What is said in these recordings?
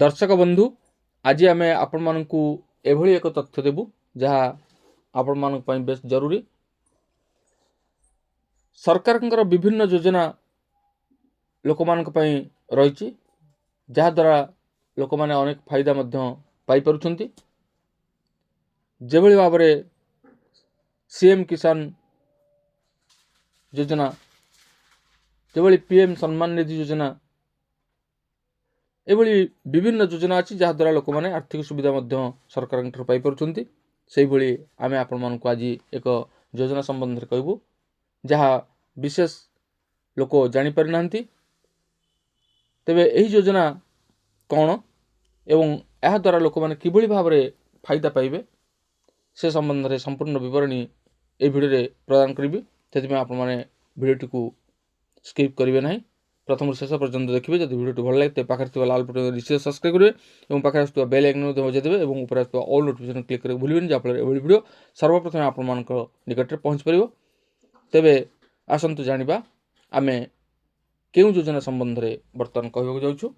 दर्शक बंधु आज आम आपण मानक एभली एक तथ्य देबु जहाँ आपण मानक पई बेस जरूरी। सरकार विभिन्न योजना लोक मानक पई रही जहाँ द्वारा लोक माने अनेक फायदा पाई परुछंती। जेभली भाव में सीएम किसान योजना, जेभली पीएम सम्मान निधि योजना, एभली विभिन्न योजना अच्छी जहाँ द्वारा लोक मैंने आर्थिक सुविधा सरकार पाई परुछंती। से भली आमे आपण मानक आज एक योजना संबंध में कहबू जहाँ विशेष लोक जानी पारि नांती। तेबे एही योजना कौन एवं यह द्वारा लोक मैंने किभली भाव में फायदा पाइबे से संबंध में संपूर्ण विवरणी ए भिडियो प्रदान करी। से आपण मैंने भिडियोटी को स्किप करेंगे ना, प्रथम शेष पर्यंत देखिए। जब भिडियो भल लगे पाखे लाल बटन निश्चित सब्सक्राइब करेंगे और पाखे बेल आइकन बजाई देवे और ऊपर ऑल नोटिफिकेशन क्लिक करके भूलें जहाँफल ये भिडियो सर्वप्रथम आपण मान निकट में पहुँच पार। तेबे आसतु जानिबा आमे केउं योजना संबंध में बर्तमान कहवाक जाउछु।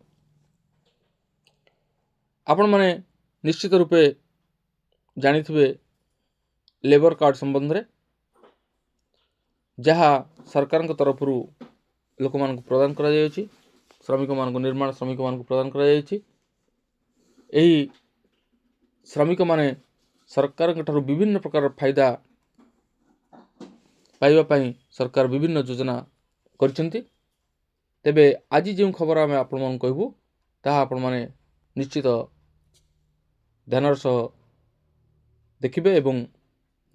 आपण माने निश्चित रूपे जानिथिबे लेबर कार्ड संबंध में जहाँ सरकार तरफ लोक मान प्रदान करा जायछि। श्रमिक मान निर्माण श्रमिक मान प्रदान करा जायछि। एही श्रमिक माने सरकार ठारू विभिन्न प्रकार फायदा पाइबा पई सरकार विभिन्न योजना करछंती। तेबे आज जो खबर आम आपण मान कहबू ताहा आपण माने निश्चित ध्यान सह देखिबे एवं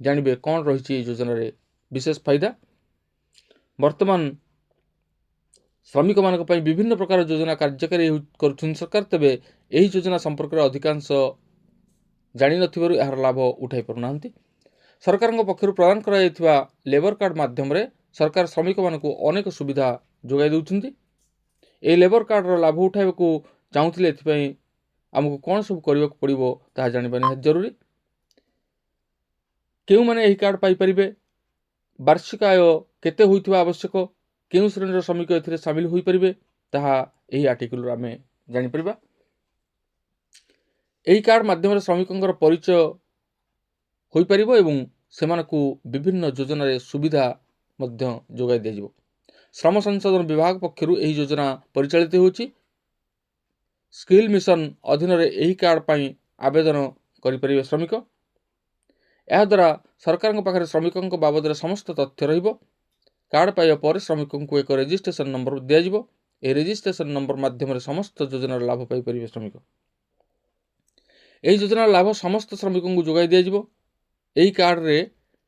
जानिबे कौन रही योजना रे विशेष फायदा। वर्तमान श्रमिक मान विभिन्न प्रकार योजना कार्यकारी कर सरकार। तेबे यही योजना संपर्क में अधिकांश जानी नथिबारु यार लाभ उठाई पारुना। सरकार पक्षर प्रदान करा लेबर कार्ड माध्यम रे सरकार श्रमिक मान अनेक सुविधा जोगाई दउछंती। ए लेबर कार्ड रो लाभ उठाइबा को चाहूथिले एथिपई आमको कौन सब करबा पड़िबो ताहा जानिबा निहात जरूरी। केउ माने एही कार्ड पाई परिबे, वार्षिक आय केते होइथिबा आवश्यक, केउ श्रेणी श्रमिक एथिरे शामिल होई परिबे ताहा एही आर्टिकल आमे जानि परिबा। एही कार्ड माध्यम श्रमिकों परिचय होई परिबो एवं सेमानकु विभिन्न योजना रे सुविधा मध्य जोगाई दिया जिवो। श्रम संसाधन विभाग पक्षरु एही योजना परिचालित होउची। स्किल मिशन अधीन रे एही कार्ड पई आवेदन करि परिबे श्रमिक। यह द्वारा सरकार पाखे श्रमिकों बाबद समस्त तथ्य रहिबो। कार्ड पाइबा पर श्रमिकों को एक रजिस्ट्रेशन नंबर दिया जिवो। ए रजिस्ट्रेशन नंबर माध्यम समस्त योजनार लाभ पाई परिबे श्रमिक। एही योजनार लाभ समस्त श्रमिकों को जोगाई दिया जिवो। एही कार्ड रे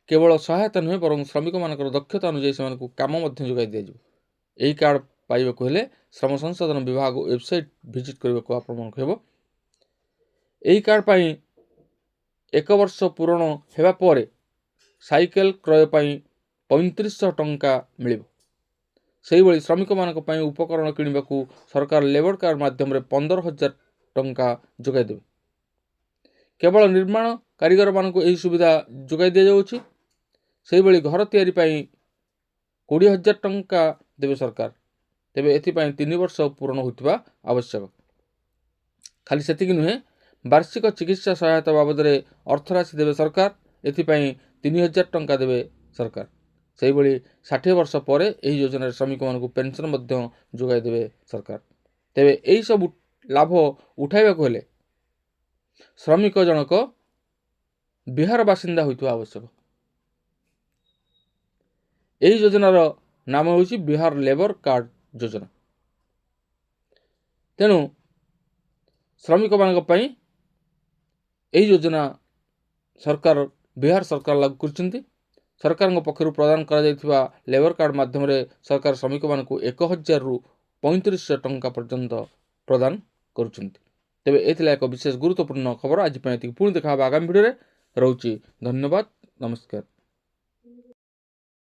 केवल सहायता नुहे बरं श्रमिक मानकर दक्षता अनुसार से काम जोगाई दिया जिवो। एही कार्ड पाइबाकु हेले श्रम संसाधन विभाग वेबसाइट विजिट करबाकु आपण हेबो। एही कार्ड पाई 1 वर्ष पूर्ण हेबा परे साइकेल क्रय पाई 3500 टंका मिलिबो। सेही भली श्रमिक मानक पई उपकरण किनिबाकु सरकार लेबर कार्ड माध्यम रे 15,000 टंका जोगाई देबे। केवल निर्माण कारीगर मानक एही सुविधा जोगाई दिया जाउछि। सेही भली घर तैयारी पई 20,000 टंका देबे सरकार। तेबे एथि पई 3 वर्ष पूर्ण होइतबा आवश्यक। खाली सेतिक नुहे, वार्षिक चिकित्सा सहायता बाबद रे अर्थराशि देवे सरकार। एथि पई 3,000 टंका देवे सरकार। सेही भली 60 वर्ष पर एही योजना रे श्रमिक मानक पेंशन मध्य जोगाई देवे सरकार। तेबे एही सब लाभ उठाइबाकु हेले श्रमिक जनक बिहार बासिंदा होइतबा आवश्यक। एही योजनार नाम होउछि बिहार लेबर कार्ड योजना। तेणु श्रमिक मानक पई एही योजना सरकार बिहार सरकार लागू करछंती। सरकार पक्षर प्रदान करा जायथिबा लेबर कार्ड माध्यम रे सरकार श्रमिक मानक 1,000 रु 3500 टंका पर्यंत प्रदान करुछंती। तेबे एथिला एक विशेष गुरुत्वपूर्ण खबर। आज पई पुणी देखा आगामी भिडियो रे रहउची। धन्यवाद, नमस्कार।